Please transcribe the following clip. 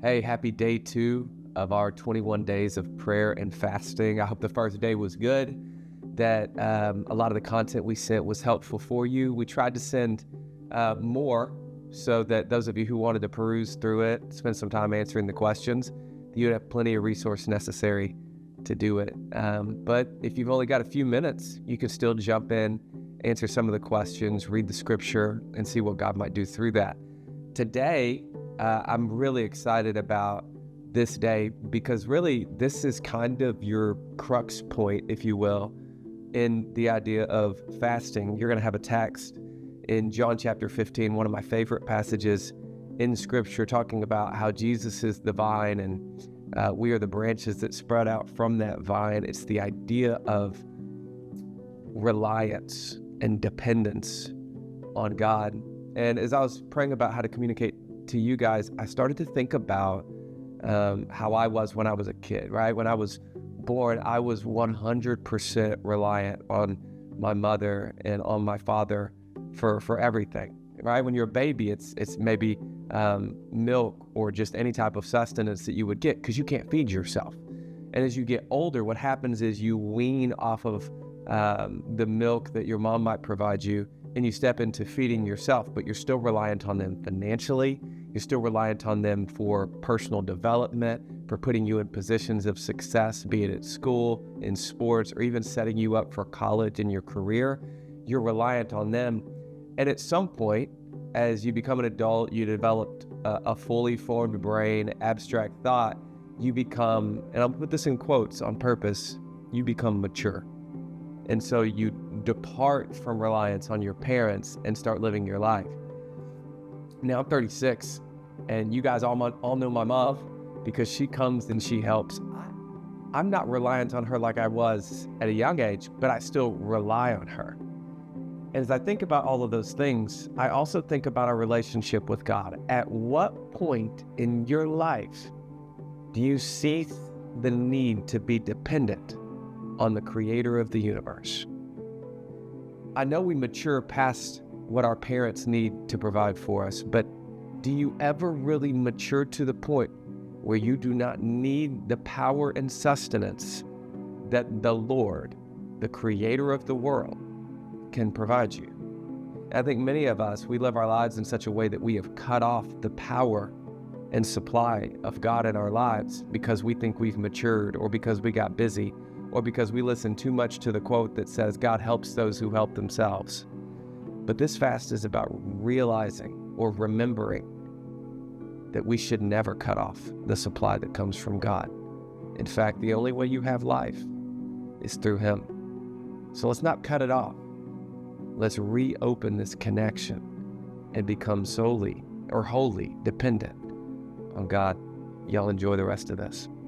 Hey, happy day 2 of our 21 days of prayer and fasting. I hope the first day was good, that a lot of the content we sent was helpful for you. We tried to send more so that those of you who wanted to peruse through it, spend some time answering the questions, you'd have plenty of resource necessary to do it. But if you've only got a few minutes, you can still jump in, answer some of the questions, read the scripture, and see what God might do through that. Today, I'm really excited about this day because really this is kind of your crux point, if you will, in the idea of fasting. You're going to have a text in John chapter 15, one of my favorite passages in scripture, talking about how Jesus is the vine and we are the branches that spread out from that vine. It's the idea of reliance and dependence on God. And as I was praying about how to communicate to you guys, I started to think about how I was when I was a kid, right? When I was born, I was 100% reliant on my mother and on my father for everything, right? When you're a baby, it's maybe milk or just any type of sustenance that you would get because you can't feed yourself. And as you get older, what happens is you wean off of the milk that your mom might provide you, and you step into feeding yourself, but you're still reliant on them financially. You're still reliant on them for personal development, for putting you in positions of success, be it at school, in sports, or even setting you up for college and your career. You're reliant on them. And at some point, as you become an adult, you developed a fully formed brain, abstract thought, you become, and I'll put this in quotes on purpose, you become mature. And so you depart from reliance on your parents and start living your life. Now I'm 36, and you guys all know my mom because she comes and she helps. I'm not reliant on her like I was at a young age, but I still rely on her. And as I think about all of those things, I also think about our relationship with God. At what point in your life do you see the need to be dependent on the creator of the universe? I know we mature past what our parents need to provide for us, but do you ever really mature to the point where you do not need the power and sustenance that the Lord, the creator of the world, can provide you? I think many of us, we live our lives in such a way that we have cut off the power and supply of God in our lives because we think we've matured, or because we got busy, or because we listen too much to the quote that says, God helps those who help themselves. But this fast is about realizing or remembering that we should never cut off the supply that comes from God. In fact, the only way you have life is through Him. So let's not cut it off. Let's reopen this connection and become solely or wholly dependent on God. Y'all enjoy the rest of this.